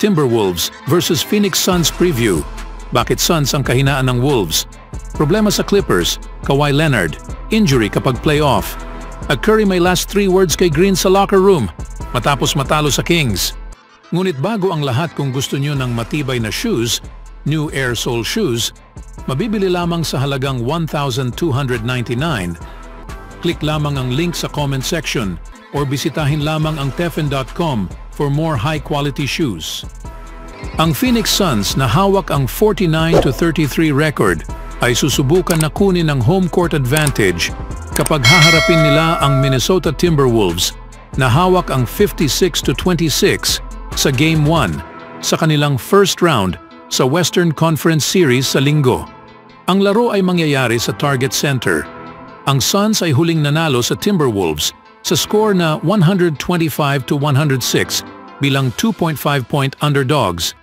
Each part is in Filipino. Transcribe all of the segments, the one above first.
Timberwolves versus Phoenix Suns preview. Bakit Suns ang kahinaan ng Wolves? Problema sa Clippers, Kawhi Leonard, injury kapag playoff. At Curry may last 3 words kay Green sa locker room matapos matalo sa Kings. Ngunit bago ang lahat, kung gusto nyo ng matibay na shoes, New Air Sole Shoes, mabibili lamang sa halagang $1,299. Click lamang ang link sa comment section or bisitahin lamang ang Teflon.com for more high-quality shoes. Ang Phoenix Suns na hawak ang 49-33 record ay susubukan na kunin ang home court advantage kapag haharapin nila ang Minnesota Timberwolves na hawak ang 56-26 sa Game 1 sa kanilang first round sa Western Conference Series sa Linggo. Ang laro ay mangyayari sa Target Center. Ang Suns ay huling nanalo sa Timberwolves sa score na 125-106 bilang 2.5-point underdogs.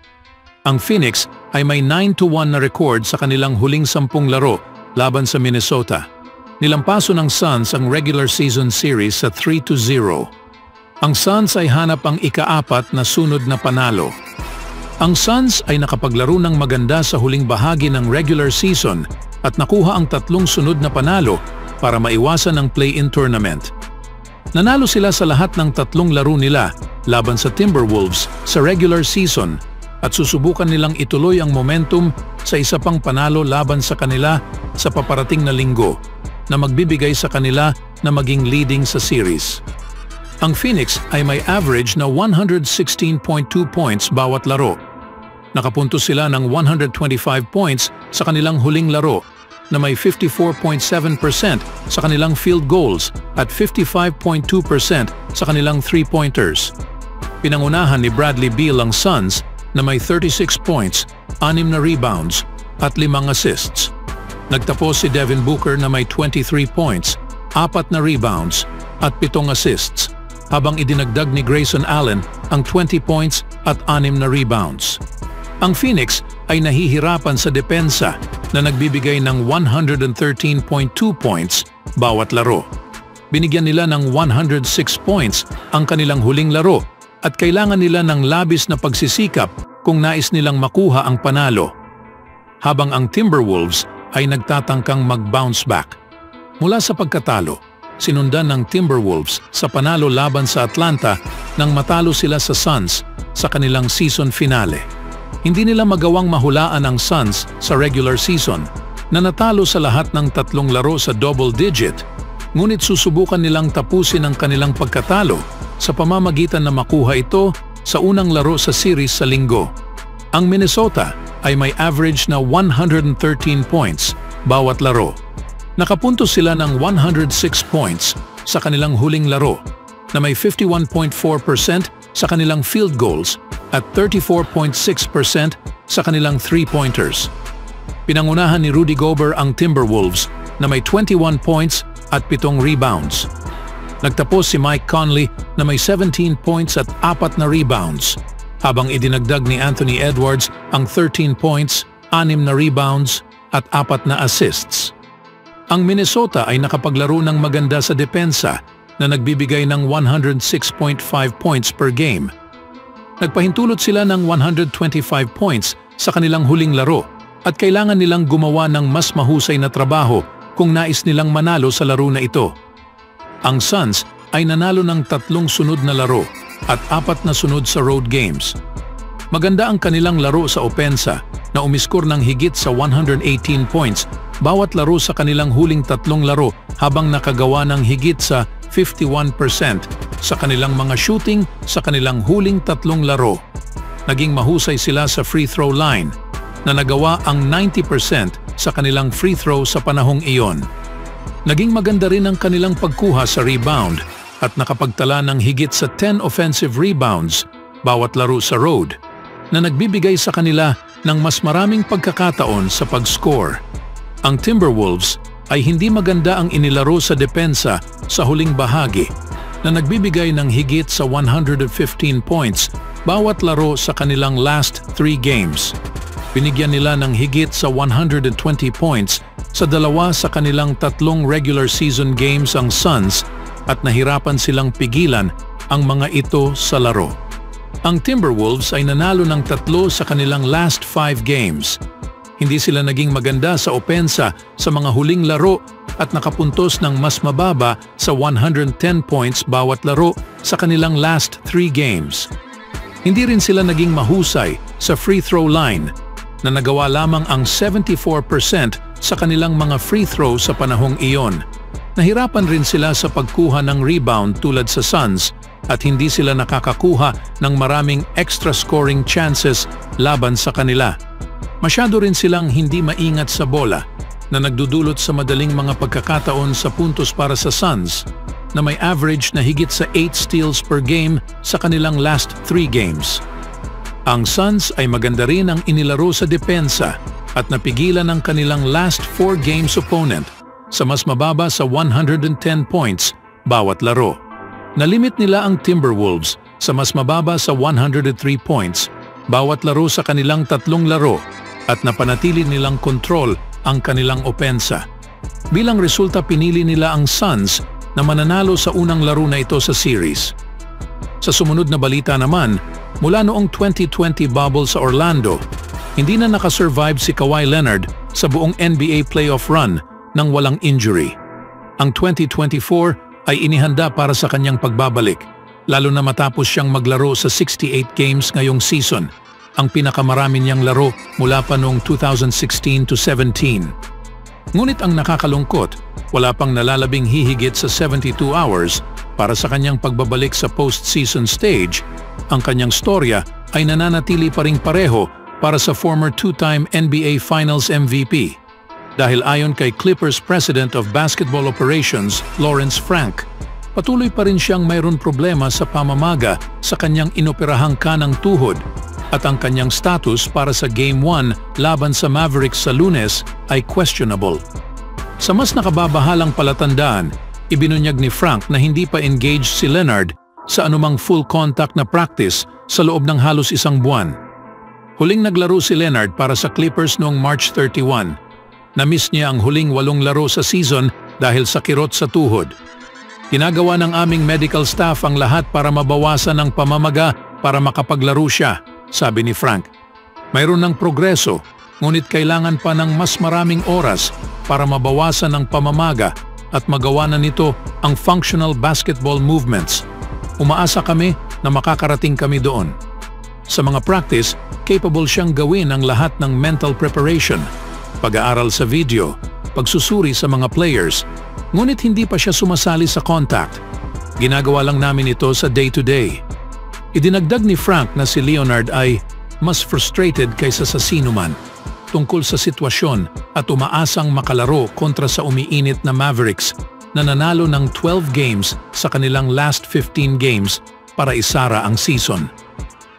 Ang Phoenix ay may 9-1 na record sa kanilang huling 10 laro laban sa Minnesota. Nilampaso ng Suns ang regular season series sa 3-0. Ang Suns ay hanap ang ika-4 na sunod na panalo. Ang Suns ay nakapaglaro ng maganda sa huling bahagi ng regular season at nakuha ang 3 sunod na panalo para maiwasan ang play-in tournament. Nanalo sila sa lahat ng 3 laro nila laban sa Timberwolves sa regular season at susubukan nilang ituloy ang momentum sa isa pang panalo laban sa kanila sa paparating na linggo na magbibigay sa kanila na maging leading sa series. Ang Phoenix ay may average na 116.2 points bawat laro. Nakapuntos sila ng 125 points sa kanilang huling laro na may 54.7% sa kanilang field goals at 55.2% sa kanilang 3-pointers. Pinangunahan ni Bradley Beal ang Suns na may 36 points, 6 na rebounds at 5 assists. Nagtapos si Devin Booker na may 23 points, 4 na rebounds at 7 assists, habang idinagdag ni Grayson Allen ang 20 points at 6 na rebounds. Ang Phoenix ay nahihirapan sa depensa na nagbibigay ng 113.2 points bawat laro. Binigyan nila ng 106 points ang kanilang huling laro at kailangan nila ng labis na pagsisikap kung nais nilang makuha ang panalo. Habang ang Timberwolves ay nagtatangkang mag-bounce back. Mula sa pagkatalo, sinundan ng Timberwolves sa panalo laban sa Atlanta nang matalo sila sa Suns sa kanilang season finale. Hindi nila magawang mahulaan ang Suns sa regular season na natalo sa lahat ng 3 laro sa double digit, ngunit susubukan nilang tapusin ang kanilang pagkatalo sa pamamagitan na makuha ito sa unang laro sa series sa linggo. Ang Minnesota ay may average na 113 points bawat laro. Nakapuntos sila ng 106 points sa kanilang huling laro na may 51.4% sa kanilang field goals at 34.6% sa kanilang 3-pointers. Pinangunahan ni Rudy Gobert ang Timberwolves na may 21 points at 7 rebounds. Nagtapos si Mike Conley na may 17 points at 4 na rebounds, habang idinagdag ni Anthony Edwards ang 13 points, 6 na rebounds at 4 na assists. Ang Minnesota ay nakapaglaro ng maganda sa depensa na nagbibigay ng 106.5 points per game. Nagpahintulot sila ng 125 points sa kanilang huling laro at kailangan nilang gumawa ng mas mahusay na trabaho kung nais nilang manalo sa laro na ito. Ang Suns ay nanalo ng 3 sunod na laro at 4 na sunod sa road games. Maganda ang kanilang laro sa opensa na umiskor ng higit sa 118 points bawat laro sa kanilang huling 3 laro habang nakagawa ng higit sa 51% sa kanilang mga shooting sa kanilang huling 3 laro. Naging mahusay sila sa free throw line na nagawa ang 90% sa kanilang free throw sa panahong iyon. Naging maganda rin ang kanilang pagkuha sa rebound at nakapagtala ng higit sa 10 offensive rebounds bawat laro sa road na nagbibigay sa kanila ng mas maraming pagkakataon sa pag-score. Ang Timberwolves ay hindi maganda ang inilaro sa depensa sa huling bahagi na nagbibigay ng higit sa 115 points bawat laro sa kanilang last 3 games. Binigyan nila ng higit sa 120 points sa 2 sa kanilang 3 regular season games ang Suns at nahirapan silang pigilan ang mga ito sa laro. Ang Timberwolves ay nanalo ng 3 sa kanilang last 5 games. Hindi sila naging maganda sa opensa sa mga huling laro at nakapuntos ng mas mababa sa 110 points bawat laro sa kanilang last 3 games. Hindi rin sila naging mahusay sa free throw line na nagawa lamang ang 74% sa kanilang mga free throw sa panahong iyon. Nahirapan rin sila sa pagkuha ng rebound tulad sa Suns at hindi sila nakakakuha ng maraming extra scoring chances laban sa kanila. Masyado rin silang hindi maingat sa bola na nagdudulot sa madaling mga pagkakataon sa puntos para sa Suns na may average na higit sa 8 steals per game sa kanilang last 3 games. Ang Suns ay maganda rin ang inilaro sa depensa at napigilan ang kanilang last 4 games opponent sa mas mababa sa 110 points bawat laro. Nalimit nila ang Timberwolves sa mas mababa sa 103 points bawat laro sa kanilang 3 laro at napanatili nilang kontrol ang kanilang opensa. Bilang resulta pinili nila ang Suns na mananalo sa unang laro na ito sa series. Sa sumunod na balita naman, mula noong 2020 bubble sa Orlando, hindi na nakasurvive si Kawhi Leonard sa buong NBA playoff run nang walang injury. Ang 2024 ay inihanda para sa kanyang pagbabalik, lalo na matapos siyang maglaro sa 68 games ngayong season, ang pinakamarami niyang laro mula pa noong 2016 to 17. Ngunit ang nakakalungkot, wala pang nalalabing hihigit sa 72 hours para sa kanyang pagbabalik sa postseason stage. Ang kanyang storya ay nananatili pa ring pareho para sa former 2-time NBA Finals MVP. Dahil ayon kay Clippers President of Basketball Operations, Lawrence Frank, patuloy pa rin siyang mayroon problema sa pamamaga sa kanyang inoperahang kanang tuhod at ang kanyang status para sa Game 1 laban sa Mavericks sa Lunes ay questionable. Sa mas nakababahalang palatandaan, ibinunyag ni Frank na hindi pa engaged si Leonard sa anumang full contact na practice sa loob ng halos 1 buwan. Huling naglaro si Leonard para sa Clippers noong March 31. Na-miss niya ang huling 8 laro sa season dahil sa kirot sa tuhod. Ginagawa ng aming medical staff ang lahat para mabawasan ang pamamaga para makapaglaro siya, sabi ni Frank. Mayroon ng progreso, ngunit kailangan pa ng mas maraming oras para mabawasan ang pamamaga at magawa na nito ang functional basketball movements. Umaasa kami na makakarating kami doon. Sa mga practice, capable siyang gawin ang lahat ng mental preparation, pag-aaral sa video, pagsusuri sa mga players, ngunit hindi pa siya sumasali sa contact. Ginagawa lang namin ito sa day-to-day. Idinagdag ni Frank na si Leonard ay mas frustrated kaysa sa sinuman tungkol sa sitwasyon at umaasang makalaro kontra sa umiinit na Mavericks na nanalo ng 12 games sa kanilang last 15 games para isara ang season.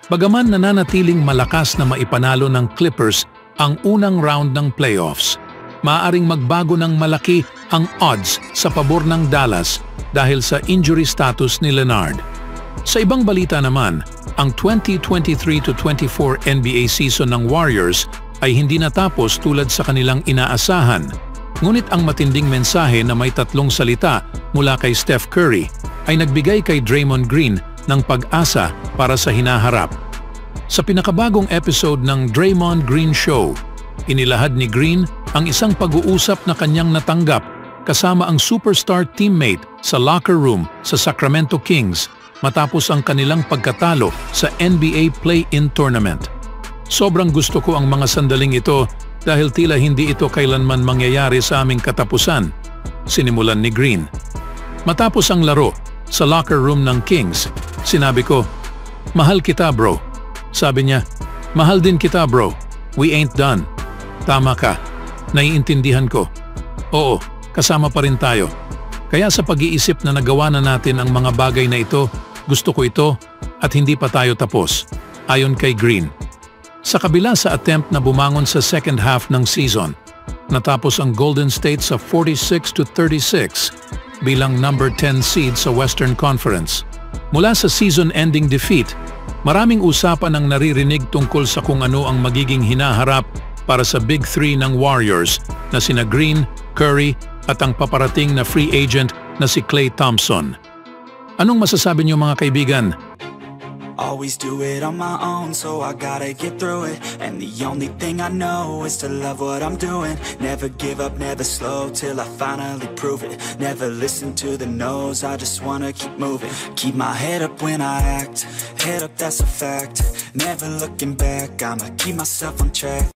Bagaman nananatiling malakas na maipanalo ng Clippers ang unang round ng playoffs, maaaring magbago ng malaki ang odds sa pabor ng Dallas dahil sa injury status ni Leonard. Sa ibang balita naman, ang 2023-24 NBA season ng Warriors ay hindi natapos tulad sa kanilang inaasahan. Ngunit ang matinding mensahe na may 3 salita mula kay Steph Curry ay nagbigay kay Draymond Green ng pag-asa para sa hinaharap. Sa pinakabagong episode ng Draymond Green Show, inilahad ni Green ang isang pag-uusap na kanyang natanggap kasama ang superstar teammate sa locker room sa Sacramento Kings matapos ang kanilang pagkatalo sa NBA Play-In Tournament. Sobrang gusto ko ang mga sandaling ito dahil tila hindi ito kailanman mangyayari sa aming katapusan, sinimulan ni Green. Matapos ang laro sa locker room ng Kings, sinabi ko, "Mahal kita bro." Sabi niya, "Mahal din kita bro, we ain't done." Tama ka, naiintindihan ko. Oo, kasama pa rin tayo. Kaya sa pag-iisip na nagawa na natin ang mga bagay na ito, gusto ko ito at hindi pa tayo tapos, ayon kay Green. Sa kabila sa attempt na bumangon sa second half ng season, natapos ang Golden State sa 46-36 bilang number 10 seed sa Western Conference. Mula sa season-ending defeat, maraming usapan ang naririnig tungkol sa kung ano ang magiging hinaharap para sa Big Three ng Warriors na sina Green, Curry at ang paparating na free agent na si Klay Thompson. Anong masasabi niyo mga kaibigan? always do it on my own, so I gotta get through it. And the only thing I know is to love what I'm doing. Never give up, never slow, till I finally prove it. Never listen to the no's, I just wanna keep moving. Keep my head up when I act, head up, that's a fact. Never looking back, I'ma keep myself on track.